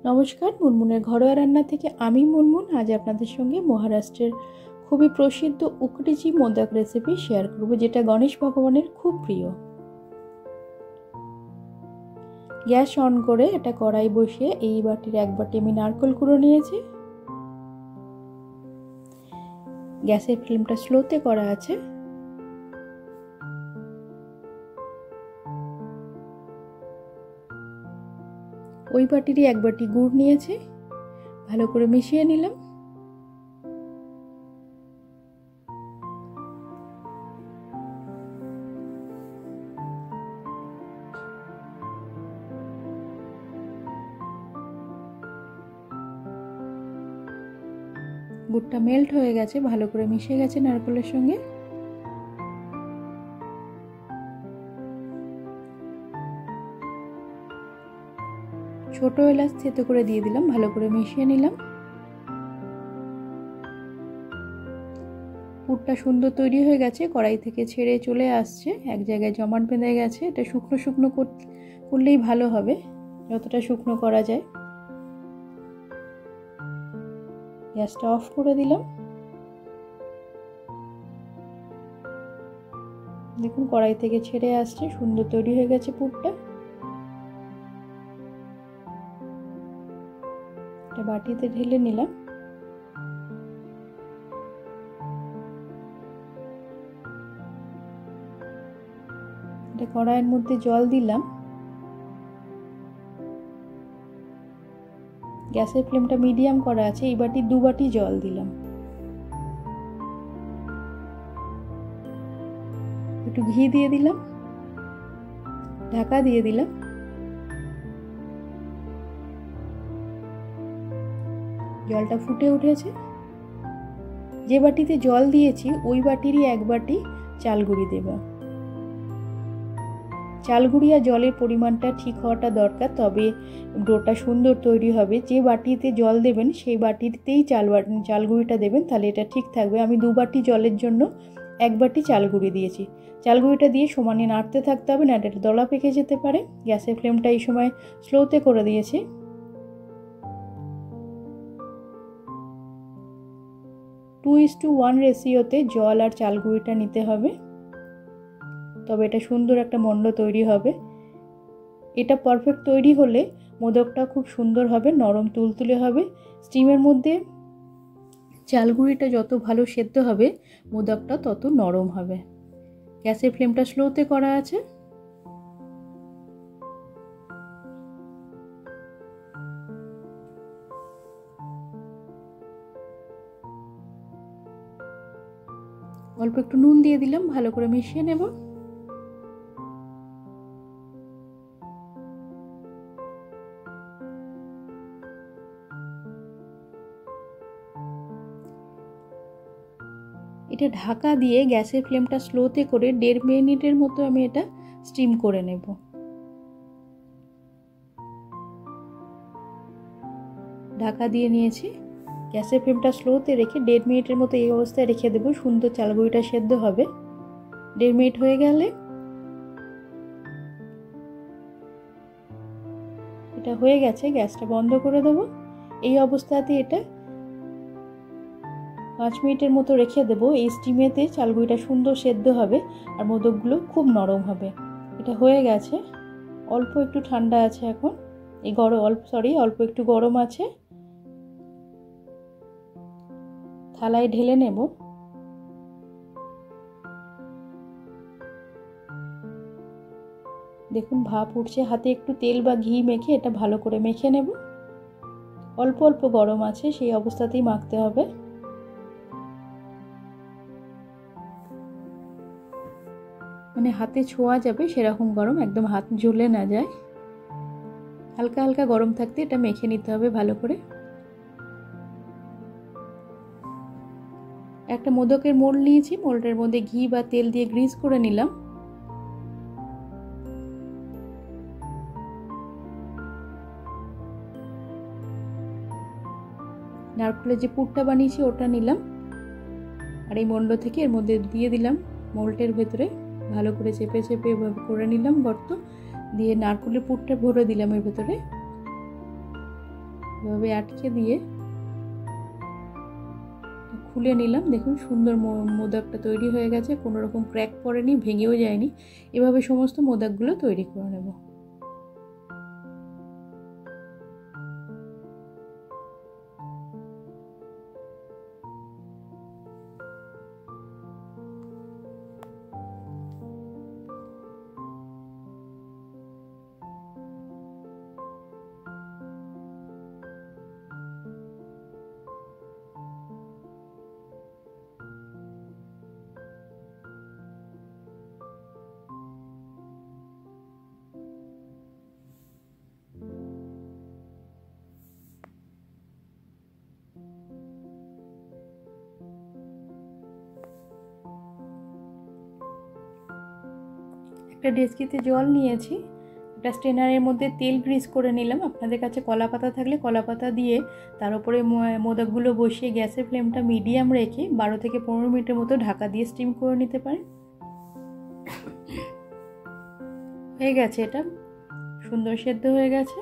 নমস্কার, মুনমুনের ঘরোয়া রান্না থেকে আমি মুনমুন আজ আপনাদের সঙ্গে মহারাষ্ট্রের খুবই প্রসিদ্ধ উকড়িচি মোদক রেসিপি শেয়ার করব, যেটা গণেশ ভগবানের খুব প্রিয়। গ্যাস অন করে একটা কড়াই বসিয়ে এই বাটির এক বাটি আমি নারকেল কুড়ো নিয়েছি। গ্যাসের ফ্লেমটা স্লোতে করা আছে। ওই বাটিরই এক বাটি গুড় নিয়েছি, ভালো করে মিশিয়ে নিলাম। গুড়টা মেল্ট হয়ে গেছে, ভালো করে মিশে গেছে নারকেলের সঙ্গে। ছোট এলাচ থেতো করে দিয়ে দিলাম, ভালো করে মিশিয়ে নিলাম। পুরটা সুন্দর তৈরি হয়ে গেছে, কড়াই থেকে ছেড়ে চলে আসছে, এক জায়গায় জমাট বেঁধে গেছে। এটা শুকনো শুকনো করলেই ভালো হবে, যতটা শুকনো করা যায়। গ্যাসটা অফ করে দিলাম। দেখুন কড়াই থেকে ছেড়ে আসছে, সুন্দর তৈরি হয়ে গেছে পুরটা। এটা বাটিতে ঢেলে নিলাম। এটা কড়াইয়ের মধ্যে জল দিলাম। গ্যাসের ফ্লেমটা মিডিয়াম করা আছে। এই বাটি 2 বাটি জল দিলাম। একটু ঘি দিয়ে দিলাম, ঢাকা দিয়ে দিলাম। জলটা ফুটে উঠেছে। যে বাটিতে জল দিয়েছি ওই বাটিরই এক বাটি চাল গুঁড়ি দেব। চাল গুঁড়ি আর জলের পরিমাণটা ঠিক হওয়াটা দরকার, তবে ডোটা সুন্দর তৈরি হবে। যে বাটিতে জল দেবেন সেই বাটিতেই চাল গুঁড়িটা দেবেন, তাহলে এটা ঠিক থাকবে। আমি 2 বাটি জলের জন্য 1 বাটি চাল গুঁড়ি দিয়েছি। চাল গুঁড়িটা দিয়ে সমানে নাড়তে থাকতে হবে, না এটা দলা পেকে যেতে পারে। গ্যাসের ফ্লেমটা এই সময় স্লোতে করে দিয়েছি। টু 2:1 রেশিওতে জল আর চাল গুঁড়িটা নিতে হবে, তবে এটা সুন্দর একটা মণ্ড তৈরি হবে। এটা পারফেক্ট তৈরি হলে মোদকটা খুব সুন্দর হবে, নরম তুলতুলে হবে। স্টিমের মধ্যে চাল গুঁড়িটা যত ভালো সেদ্ধ হবে মোদকটা তত নরম হবে। গ্যাসের ফ্লেমটা স্লোতে করা আছে। অল্প একটু নুন দিয়ে দিলাম, ভালো করে মিশিয়ে নেব। এটা ঢাকা দিয়ে গ্যাসের ফ্লেমটা স্লোতে করে 1.5 মিনিটের মতো আমি এটা স্টিম করে নেব। ঢাকা দিয়ে নিয়েছি। গ্যাসের ফ্লেমটা স্লোতে রেখে 1.5 মিনিটের মতো এই অবস্থায় রেখে দেবো, সুন্দর চাল গুঁড়িটা সেদ্ধ হবে। 1.5 মিনিট হয়ে গেলে এটা হয়ে গেছে, গ্যাসটা বন্ধ করে দেবো। এই অবস্থাতে এটা 5 মিনিটের মতো রেখে দেবো। এই স্টিমেতে চাল গুঁড়িটা সুন্দর সেদ্ধ হবে আর মোদকগুলো খুব নরম হবে। এটা হয়ে গেছে। অল্প একটু ঠান্ডা আছে এখন, এই অল্প একটু গরম আছে। থালায় ঢেলে নেব। দেখুন ভাপ উঠছে, হাতে একটু তেল বা ঘি মেখে এটা ভালো করে মেখে নেব। অল্প অল্প গরম আছে, সেই অবস্থাতেই মাখতে হবে। মানে হাতে ছোঁয়া যাবে সেরকম গরম, একদম হাত জ্বলে না যায়। হালকা হালকা গরম থাকতে এটা মেখে নিতে হবে ভালো করে। একটা মোদকের মোল্ড নিয়েছি, মোল্ডের মধ্যে ঘি বা তেল দিয়ে গ্রিস করে নিলাম। নারকেলের যে পুরটা বানিয়েছি ওটা নিলাম, আর এই মণ্ড থেকে এর মধ্যে দিয়ে দিলাম মোল্ডের ভেতরে। ভালো করে চেপে চেপে এভাবে করে নিলাম গর্ত দিয়ে, নারকেলের পুরটা ভরে দিলাম এর ভেতরে। এভাবে আটকে দিয়ে খুলে নিলাম। দেখুন সুন্দর মোদকটা তৈরি হয়ে গেছে, কোনো রকম ক্র্যাক পড়েনি, ভেঙেও যায়নি। এভাবে সমস্ত মোদকগুলো তৈরি করে নেব। একটা ডেচকিতে জল নিয়েছি, একটা স্ট্রেনারের মধ্যে তেল গ্রিস করে নিলাম। আপনাদের কাছে কলা পাতা থাকলে কলা পাতা দিয়ে তার উপরে মোদকগুলো বসিয়ে গ্যাসের ফ্লেমটা মিডিয়াম রেখে 12 থেকে 15 মিনিটের মতো ঢাকা দিয়ে স্টিম করে নিতে পারেন। হয়ে গেছে, এটা সুন্দর সেদ্ধ হয়ে গেছে,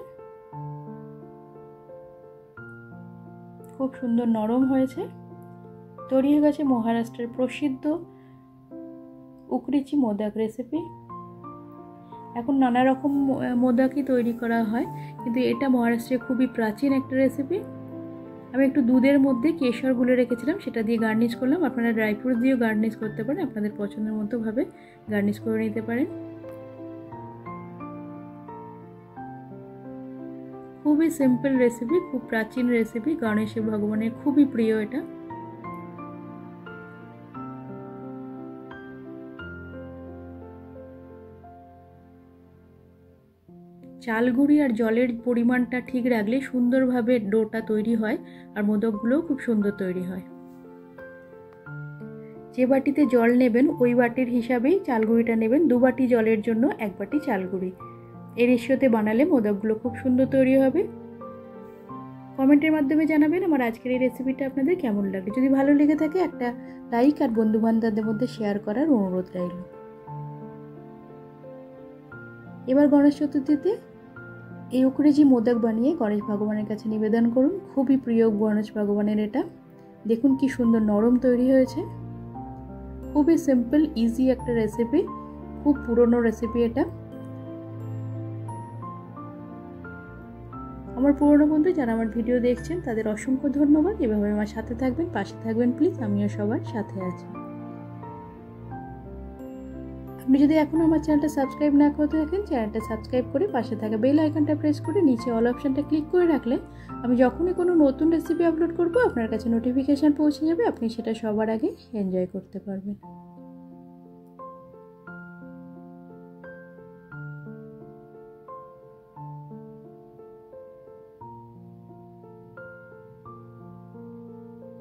খুব সুন্দর নরম হয়েছে। তৈরি হয়ে গেছে মহারাষ্ট্রের প্রসিদ্ধ উকরিচি মোদক রেসিপি। এখন নানা রকম মোদকই তৈরি করা হয়, কিন্তু এটা মহারাষ্ট্রের খুবই প্রাচীন একটা রেসিপি। আমি একটু দুধের মধ্যে কেশর গুলে রেখেছিলাম, সেটা দিয়ে গার্নিশ করলাম। আপনারা ড্রাই ফ্রুট দিয়েও গার্নিশ করতে পারেন, আপনাদের পছন্দের মতো ভাবে গার্নিশ করে নিতে পারেন। খুবই সিম্পল রেসিপি, খুব প্রাচীন রেসিপি, গণেশ ভগবানের খুবই প্রিয় এটা। চাল গুঁড়ি আর জলের পরিমাণটা ঠিক রাখলে সুন্দরভাবে ডোটা তৈরি হয়, আর মোদকগুলোও খুব সুন্দর তৈরি হয়। যে বাটিতে জল নেবেন ওই বাটির হিসাবেই চাল গুঁড়িটা নেবেন। 2 বাটি জলের জন্য 1 বাটি চাল গুঁড়ি। এই রেশিওতে বানালে মোদকগুলো খুব সুন্দর তৈরি হবে। কমেন্টের মাধ্যমে জানাবেন আমার আজকের এই রেসিপিটা আপনাদের কেমন লাগে। যদি ভালো লেগে থাকে একটা লাইক আর বন্ধু বান্ধবদের মধ্যে শেয়ার করার অনুরোধ রইল। এবার গণেশ চতুর্থীতে এই উকরিচি মোদক বানিয়ে গণেশ ভগবানের কাছে নিবেদন করুন। খুবই প্রিয় গণেশ ভগবানের এটা। দেখুন কি সুন্দর নরম তৈরি হয়েছে। খুবই সিম্পল ইজি একটা রেসিপি, খুব পুরনো রেসিপি এটা। আমার পুরনো বন্ধু যারা আমার ভিডিও দেখছেন তাদের অসংখ্য ধন্যবাদ। এভাবে আমার সাথে থাকবেন, পাশে থাকবেন প্লিজ, আমিও সবার সাথে আছি। আপনি যদি এখনো আমার চ্যানেলটা সাবস্ক্রাইব না করে থাকেন, চ্যানেলটা সাবস্ক্রাইব করে পাশে থাকা বেল আইকনটা প্রেস করে নিচে অল অপশনটা ক্লিক করে রাখলে আমি যখনই কোনো নতুন রেসিপি আপলোড করব আপনার কাছে নোটিফিকেশন পৌঁছে যাবে, আপনি সেটা সবার আগে এনজয় করতে পারবেন।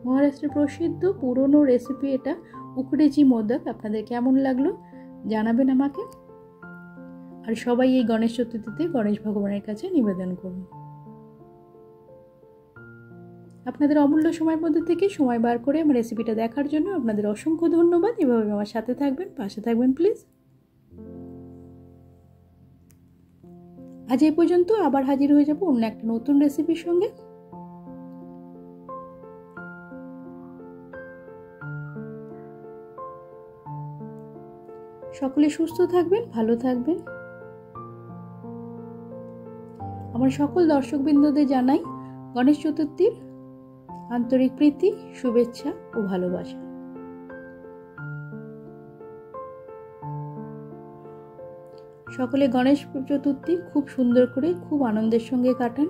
মহারাষ্ট্রের প্রসিদ্ধ পুরনো রেসিপি এটা উকরিচি মোদক। আপনাদের কেমন লাগলো জানাবেন আমাকে। আর সবাই এই গণেশ চতুর্থীতে গণেশ ভগবানের কাছে নিবেদন করুন। আপনাদের অমূল্য সময়ের মধ্যে থেকে সময় বার করে আমার রেসিপিটা দেখার জন্য আপনাদের অসংখ্য ধন্যবাদ। এভাবে আমার সাথে থাকবেন, পাশে থাকবেন প্লিজ। আজ এই পর্যন্ত, আবার হাজির হয়ে যাব অন্য একটা নতুন রেসিপির সঙ্গে। সকলে সুস্থ থাকবেন, ভালো থাকবেন। আমার সকল দর্শকবৃন্দদের জানাই গণেশ চতুর্থীর আন্তরিক প্রীতি, শুভেচ্ছা ও ভালোবাসা। সকলে গণেশ চতুর্থী খুব সুন্দর করে, খুব আনন্দের সঙ্গে কাটান।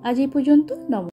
আজ এই পর্যন্ত, নমস্কার।